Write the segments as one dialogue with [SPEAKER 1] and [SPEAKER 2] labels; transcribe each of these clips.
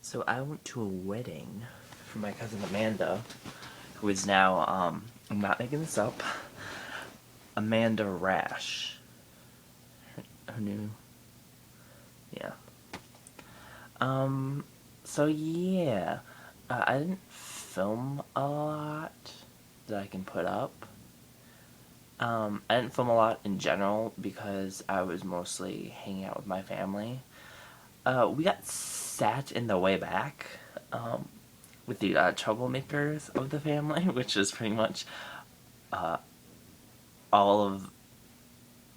[SPEAKER 1] So I went to a wedding for my cousin Amanda, who is now, I'm not making this up, Amanda Rash. Her new, yeah. So yeah, I didn't film a lot that I can put up. I didn't film a lot in general because I was mostly hanging out with my family. We got sat in the way back, with the troublemakers of the family, which is pretty much all of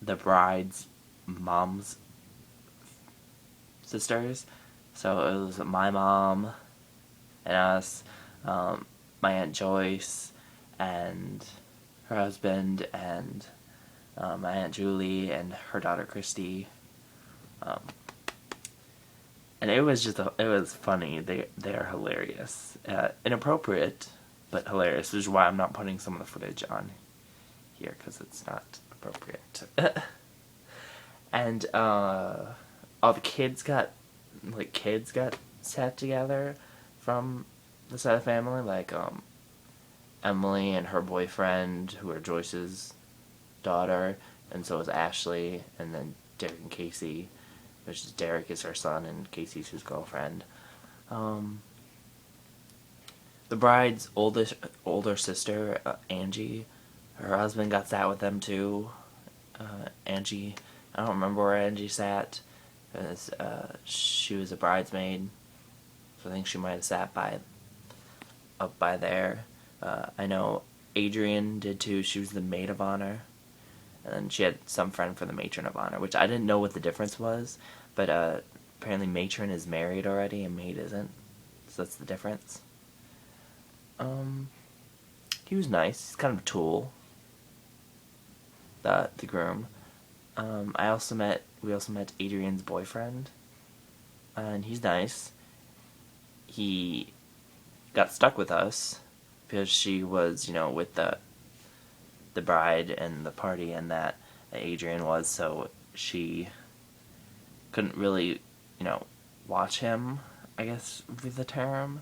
[SPEAKER 1] the bride's mom's sisters. So it was my mom and us, my Aunt Joyce, and her husband, and my Aunt Julie, and her daughter Christy. And it was it was funny. They are hilarious. Inappropriate, but hilarious, which is why I'm not putting some of the footage on here, because it's not appropriate. And all the kids got sat together from the side of the family, like Emily and her boyfriend, who are Joyce's daughter, and so is Ashley, and then Derek and Casey, which is Derek is her son and Casey's his girlfriend. The bride's older sister, Angie, her husband got sat with them too. Angie, I don't remember where Angie sat, because she was a bridesmaid, so I think she might have sat up by there. I know Adrian did too. She was the maid of honor, and then she had some friend for the matron of honor, which I didn't know what the difference was, but apparently matron is married already and maid isn't, so that's the difference. He was nice. He's kind of a tool, the groom. We also met Adrian's boyfriend, and he's nice. He got stuck with us because she was, with the bride and the party, and that Adrian was, so she couldn't really, watch him, I guess would be the term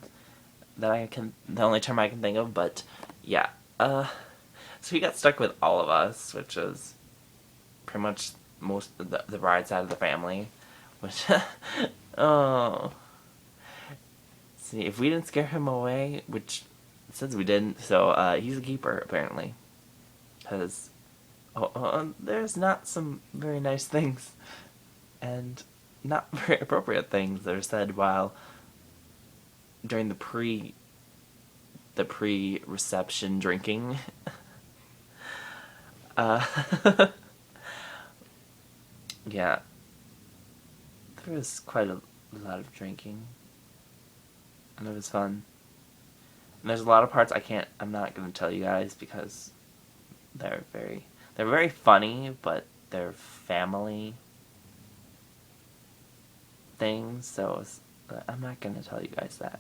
[SPEAKER 1] the only term I can think of, but yeah. So he got stuck with all of us, which is pretty much most of the bride side of the family, which, oh. See, if we didn't scare him away, which it says we didn't, so he's a keeper, apparently. Because there's not some very nice things, and not very appropriate things that are said while during the pre-reception drinking. Yeah, there was quite a lot of drinking, and it was fun. And there's a lot of parts I'm not gonna tell you guys because they're very funny, but they're family things, so I'm not gonna tell you guys that.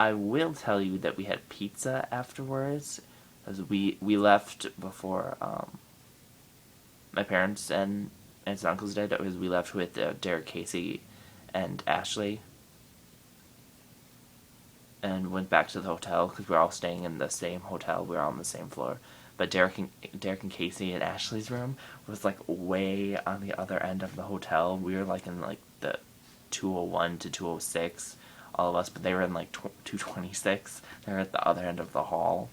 [SPEAKER 1] I will tell you that we had pizza afterwards, as we left before my parents and aunts and uncles did, because we left with Derek, Casey, and Ashley, and went back to the hotel because we were all staying in the same hotel. We were all on the same floor, but Derek and Casey and Ashley's room was like way on the other end of the hotel. We were like in like the 201 to 206, all of us, but they were in like 226. They were at the other end of the hall.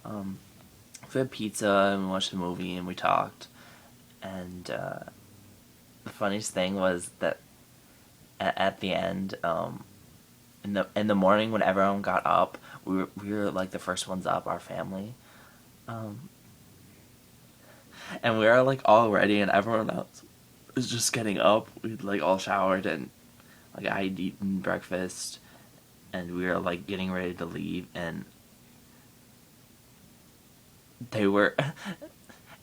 [SPEAKER 1] We had pizza and we watched a movie and we talked. And the funniest thing was that at the end, in the morning when everyone got up, we were like the first ones up, our family. And we were like all ready, and everyone else was just getting up. We'd like all showered, and like I'd eaten breakfast, and we were like getting ready to leave, and they were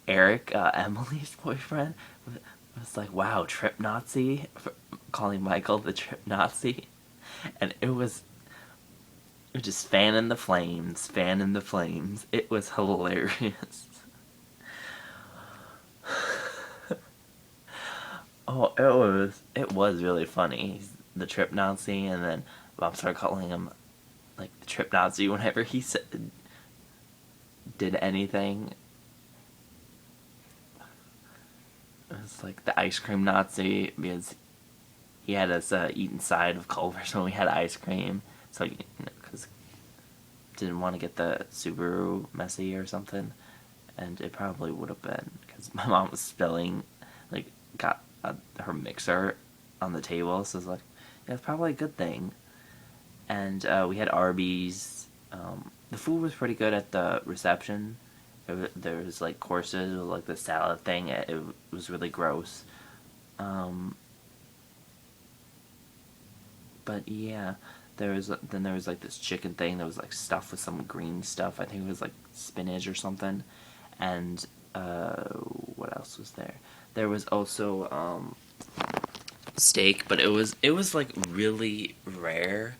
[SPEAKER 1] Eric, Emily's boyfriend, was like, "Wow, trip Nazi," calling Michael the trip Nazi, and it was just fanning the flames. It was hilarious. Oh, it was really funny. He's the trip Nazi, and then Mom started calling him like the trip Nazi whenever he did anything. It was like the ice cream Nazi because he had us eat inside of Culver's when we had ice cream. So, because didn't want to get the Subaru messy or something. And it probably would have been because my mom was spilling, like, got her mixer on the table. So it's like, yeah, it's probably a good thing. And we had Arby's. The food was pretty good at the reception. There was like courses, like the salad thing. It was really gross. But yeah, there was like this chicken thing that was like stuffed with some green stuff. I think it was like spinach or something. And what else was there? There was also steak, but it was like really rare.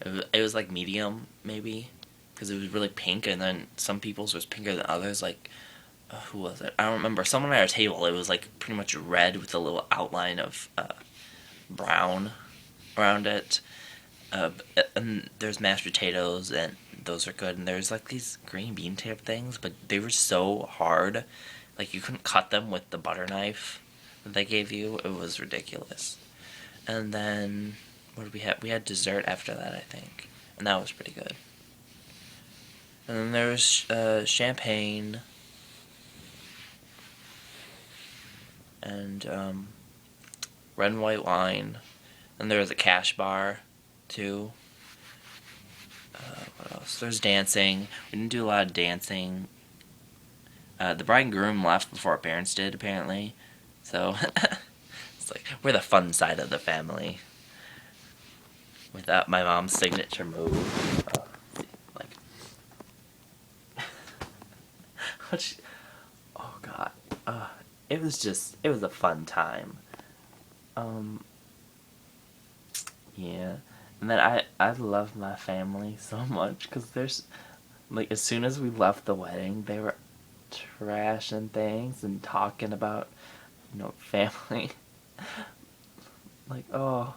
[SPEAKER 1] It was like medium maybe because it was really pink, and then some people's was pinker than others. Like who was it? I don't remember. Someone at our table, it was like pretty much red with a little outline of brown around it. And there's mashed potatoes, and those are good. And there's like these green bean type things, but they were so hard, like you couldn't cut them with the butter knife that they gave you. It was ridiculous. And then what did we have? We had dessert after that, I think, and that was pretty good. And then there was champagne and red and white wine. And there was a cash bar too. What else? There's dancing. We didn't do a lot of dancing. The bride and groom left before our parents did, apparently. So it's like we're the fun side of the family. Without my mom's signature move, oh god, it was a fun time. Yeah, and then I love my family so much because there's like as soon as we left the wedding, they were trashing things and talking about family. Like, oh,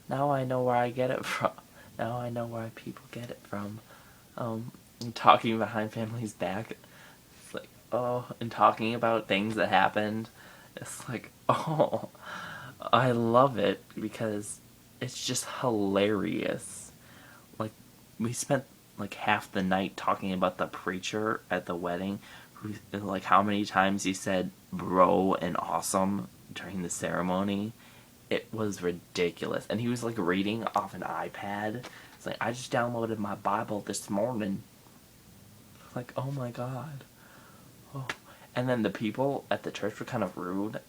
[SPEAKER 1] now I know where I get it from. Now I know where people get it from. And talking behind family's back. It's like, oh, and talking about things that happened. It's like, oh, I love it because it's just hilarious. Like, we spent like half the night talking about the preacher at the wedding, who, like, how many times he said bro and awesome during the ceremony. It was ridiculous. And he was like reading off an iPad. It's like, I just downloaded my Bible this morning. Like, oh my god. Oh. And then the people at the church were kind of rude.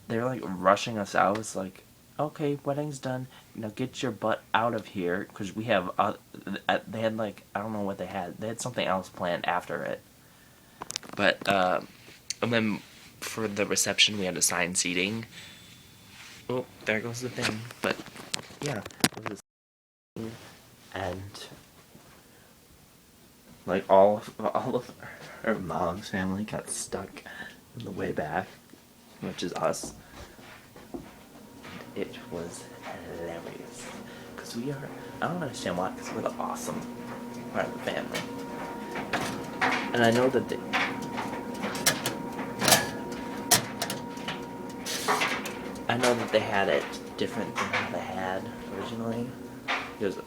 [SPEAKER 1] They're like rushing us out. It's like, okay, wedding's done. Get your butt out of here. Because we have, they had like, I don't know what they had. They had something else planned after it. But, and then for the reception, we had assigned seating. Oh, there goes the thing. But yeah, it was and like all of our mom's family got stuck on the way back, which is us. It was hilarious because we are. I don't understand why, because we're the awesome part of the family, and I know that they had it different than how they had originally. Because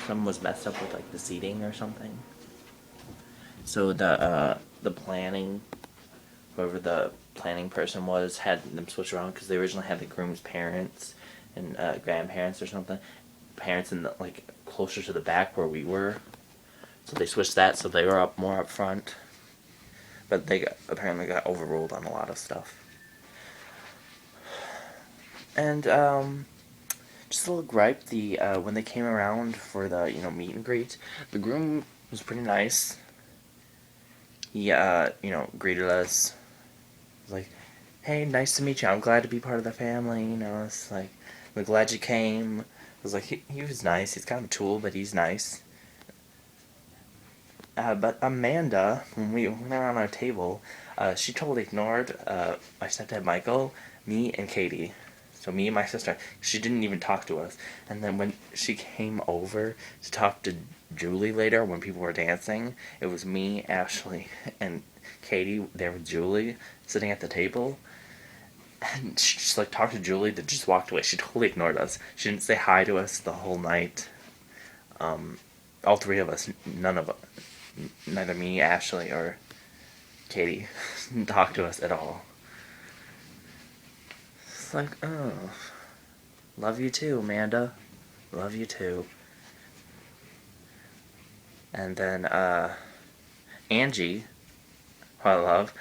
[SPEAKER 1] some was messed up with like the seating or something. So the planning, whoever the planning person was, had them switch around because they originally had the groom's parents and grandparents or something, parents in the, like closer to the back where we were. So they switched that so they were more up front. But they apparently got overruled on a lot of stuff. And just a little gripe, when they came around for the meet and greet, the groom was pretty nice. He greeted us. Was like, hey, nice to meet you. I'm glad to be part of the family. It's like, we're glad you came. I was like, he was nice. He's kind of a tool, but he's nice. But Amanda, when we went around our table, she totally ignored my stepdad Michael, me, and Katie. So me and my sister, she didn't even talk to us. And then when she came over to talk to Julie later, when people were dancing, it was me, Ashley, and Katie there with Julie sitting at the table. And she just like talked to Julie, that just walked away. She totally ignored us. She didn't say hi to us the whole night. All three of us, neither me, Ashley, or Katie, talked to us at all. It's like, oh, love you too, Amanda. Love you too. And then, Angie, who I love,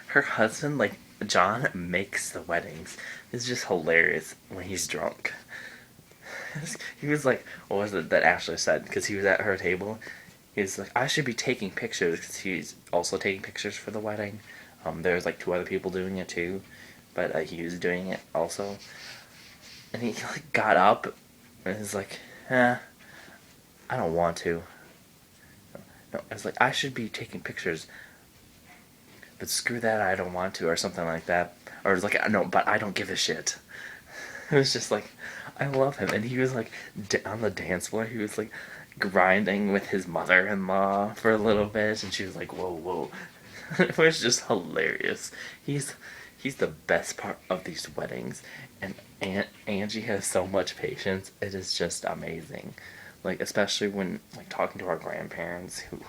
[SPEAKER 1] her husband, like, John, makes the weddings. It's just hilarious when he's drunk. He was like, what was it that Ashley said? Because he was at her table. He was like, I should be taking pictures, because he's also taking pictures for the wedding. There's like 2 other people doing it too, but he was doing it also. And he like got up and was like, I don't want to. No, I was like, I should be taking pictures, but screw that, I don't want to, or something like that. Or it was like, no, but I don't give a shit. It was just like, I love him. And he was like, on the dance floor, he was like grinding with his mother-in-law for a little bit, and she was like, whoa, whoa. It was just hilarious. He's the best part of these weddings, and Angie has so much patience. It is just amazing. Like, especially when like talking to our grandparents, who,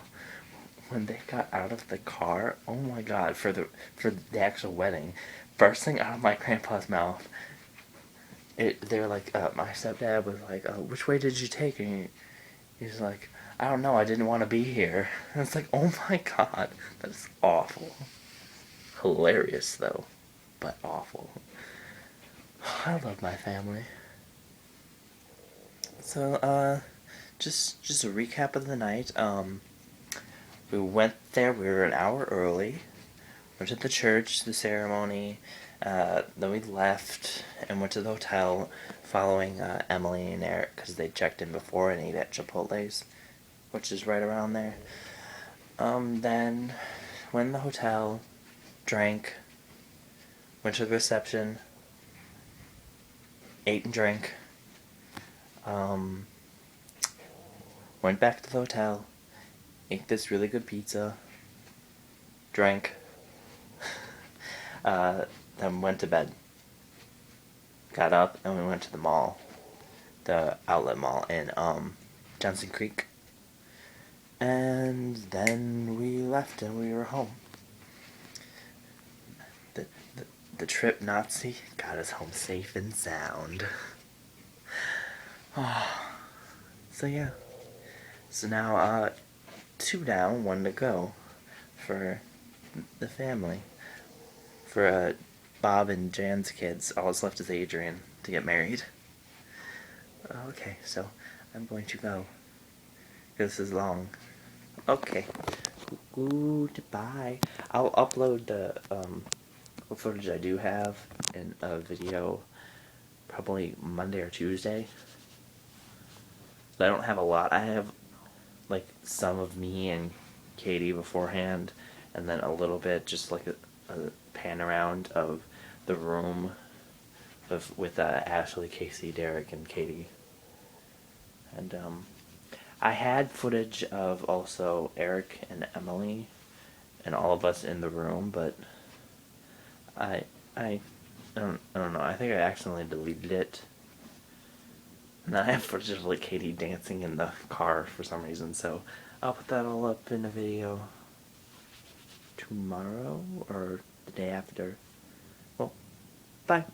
[SPEAKER 1] when they got out of the car, oh my god, for the actual wedding, first thing out of my grandpa's mouth, they're like, my stepdad was like, which way did you take? And he's like, I don't know, I didn't want to be here. And it's like, oh my god, that is awful. Hilarious though, but awful. I love my family. So, just a recap of the night. We went there, we were an hour early. Went to the church, the ceremony. Then we left and went to the hotel following Emily and Eric, because they checked in before and ate at Chipotle's, which is right around there. Then went in the hotel, drank, went to the reception, ate and drank, went back to the hotel, ate this really good pizza, drank, then went to bed. Got up and we went to the mall, the outlet mall in Johnson Creek. And then we left and we were home. The trip Nazi got us home safe and sound. So yeah. So now 2 down, 1 to go for the family. For Bob and Jan's kids, all that's left is Adrian to get married. Okay, so I'm going to go. This is long. Okay. Goodbye. I'll upload the what footage I do have in a video probably Monday or Tuesday. But I don't have a lot. I have like some of me and Katie beforehand, and then a little bit, just like a pan around of the room with Ashley, Casey, Derek, and Katie. And I had footage of also Eric and Emily and all of us in the room, but I don't know. I think I accidentally deleted it. And I have footage of like Katie dancing in the car for some reason, so I'll put that all up in a video tomorrow or the day after. Well, bye.